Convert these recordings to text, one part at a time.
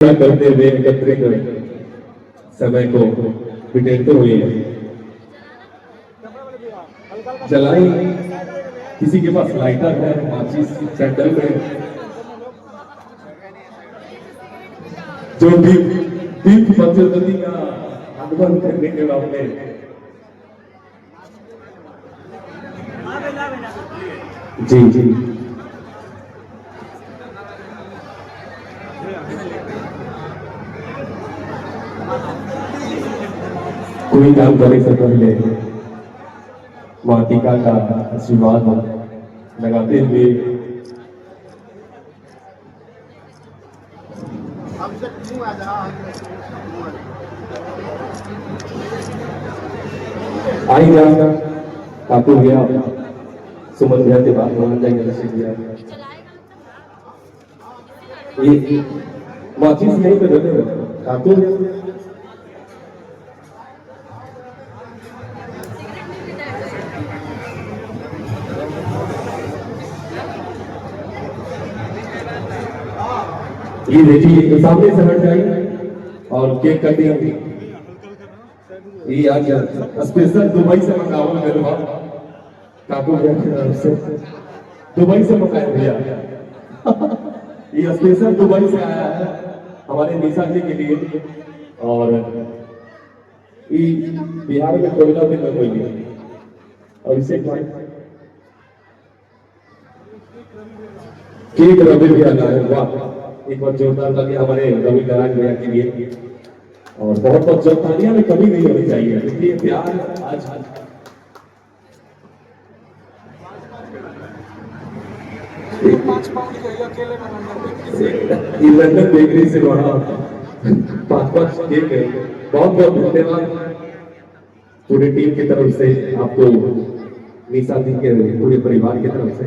करते हुए एकत्रित समय को बिटेरते हुए जलाई। किसी के पास लाइटर है, माचिस, कैंडल है, जो दीप पंचवती का आगमन करने के बाद में जी कोई काम करने से पहले मातिका का आशीर्वाद लगाते हुए आई गया काकू गया सुमन गया के बाद मान जाएंगे रशीद गया ये माचिस नहीं पे रखे काकू ये देखिए सामने से हट जाइए और केक कटिंग होगी। ये आज स्पेशल दुबई से मंगावा मेरे बाप काकू भैया से दुबई से मंगाया भैया ये स्पेशल दुबई से आया है हमारे निशा जी के लिए। और ये बिहार में कोयला में कोई नहीं और इसे केक रवि भैया लाए। वाह, एक बार जोरदार ताली हमारे रवि नारायण भैया के लिए। और बहुत बहुत जो तालियां में कमी नहीं होनी चाहिए क्योंकि प्यार आज लंदन बेकरी से बना 5-5 केक है। बहुत बहुत धन्यवाद पूरी टीम की तरफ से आपको, निशा दी के पूरे परिवार की तरफ से।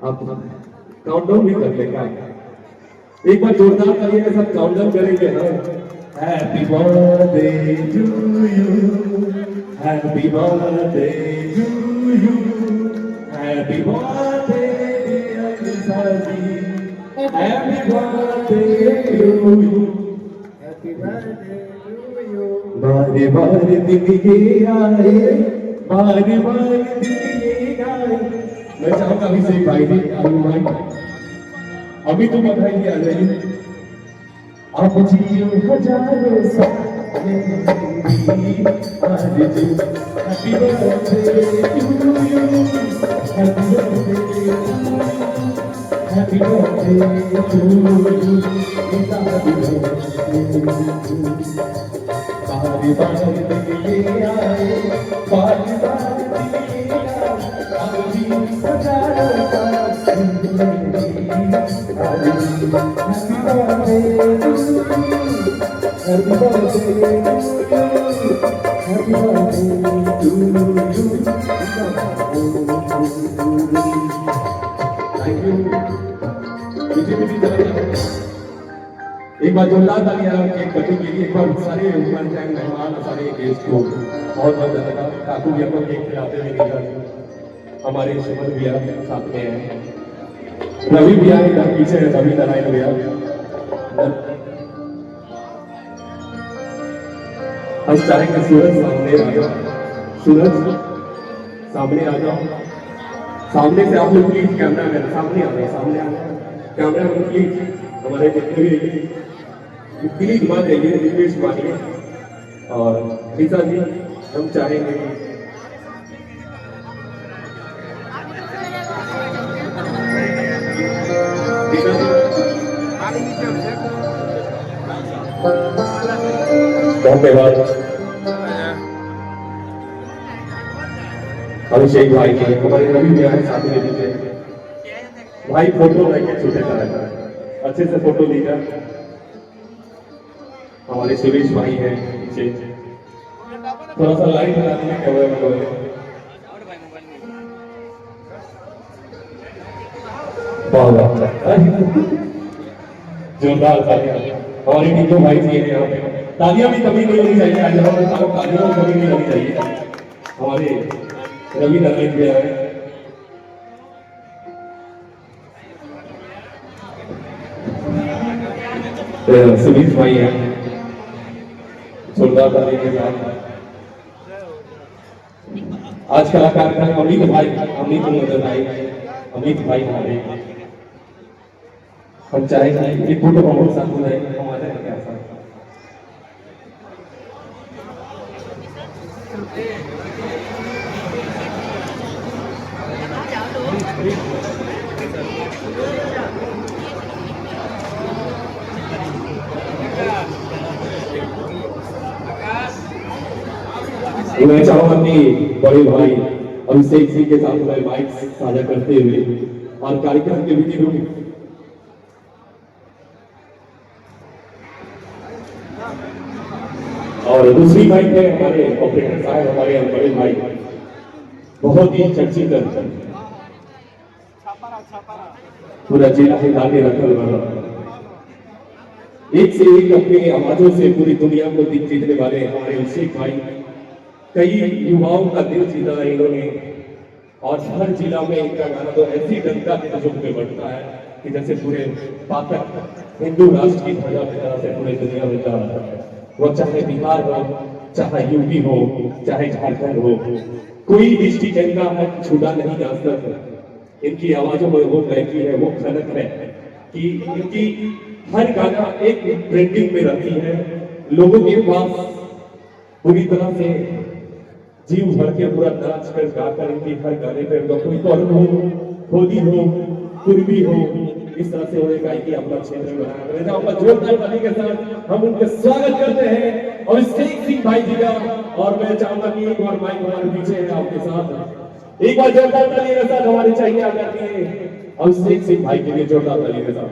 आप काउंटडाउन भी कर लेगा, एक बार जोरदार तालियों के साथ काउंटडाउन करेंगे ना। Happy birthday to you, happy birthday to you, happy birthday dear Nisha ji, happy birthday to you, happy birthday to you. बारे बारे दिन ये आए, बारे बारे दिन ये आए। मैं चाहूंगा अभी से भाई जी अभी तो बधाई आ जाइए। आप जियो हजारों साल, happy birthday to you, happy birthday, happy birthday to you. बारी बारी ये आए, बारी बारी ये आए, आप जियो हजारों साल। Happy birthday to you, happy birthday to you, Thank you. एक बार जोरदार तालियां केक कटिंग के लिए। एक बार सारे मेहमान सारे गेस्ट को बहुत बहुत धन्यवाद। काकू भैया को केक खिलाते हुए हमारे सुमन भैया साथ में हैं, रवि भैया इधर पीछे है, रवि नारायण भैया। हम चाहेंगे सूरज सामने आ जाओ, सूरज सामने आ जाओ। सामने से आप लोग प्लीज कैमरा मैन सामने आ जाए, सामने आ जाए कैमरा मैन प्लीज। हमारे जितने भी प्लीज घुमा देंगे, रिक्वेस्ट मानिए। और निशा जी हम चाहेंगे धन्यवाद अभिषेक भाई के, हमारे रवि भैया साथ में लीजिए भाई। फोटो लेके छोटे तरह अच्छे से फोटो लीजिए। हमारे सुरेश भाई हैं पीछे, थोड़ा सा लाइट लगा दीजिए कैमरा में। जोरदार तालियां हमारी टीम भाई जी हैं यहाँ पे। तालियां भी कभी नहीं होनी चाहिए, आज हम तालियों में कभी नहीं होनी चाहिए। हमारे रवि नारायण भैया हैं, सुनील भाई हैं, जोरदार ताली के साथ। आज का कार्यक्रम अमित भाई, अमित नजर आए, अमित भाई हमारे, हम चाहेंगे एक फोटो हमारे साथ हो जाए, हमारे क्या साथ। मैं चाहूंगा कि बड़े भाई अभिषेक सिंह के साथ मैं माइक साझा करते हुए और कार्यक्रम के विधि रूप और दूसरी बाइक है हमारे ऑपरेटर साहब, हमारे बड़े भाई बहुत ही चर्चित पूरा जिला हिला के रखल वाला, एक से एक अपनी आवाजों से पूरी दुनिया को दिख जीतने वाले हमारे अभिषेक भाई, कई युवाओं का दिल जीता है इन्होंने। और हर जिला में इनका गाना तो ऐसी डंका के जुग में बढ़ता है कि जैसे पूरे पातक हिंदू राष्ट्र की ध्वजा की तरह से पूरे दुनिया में जा रहा है। वो चाहे बिहार हो, चाहे यूपी हो, चाहे झारखंड हो, कोई डिस्ट्रिक्ट इनका है छूटा नहीं जा सकता। इनकी आवाजों में वो गायकी है, वो खनक है कि इनकी हर गाना एक ट्रेंडिंग में रहती है, लोगों के पास पूरी तरह से जीव भर के पूरा नाच कर गाकर इनकी हर गाने पर कोई पर्व हो, होली हो, कुर्बी हो, इस तरह से उन्हें गायकी अपना क्षेत्र में बनाया। जोरदार ताली के साथ हम उनका स्वागत करते हैं और अभिषेक सिंह भाई जी का। और मैं चाहूंगा कि एक बार माइक हमारे पीछे है आपके साथ, एक बार जोरदार ताली के साथ हमारी चाहिए आकर के अभिषेक सिंह भाई के लिए जोरदार ताली के साथ।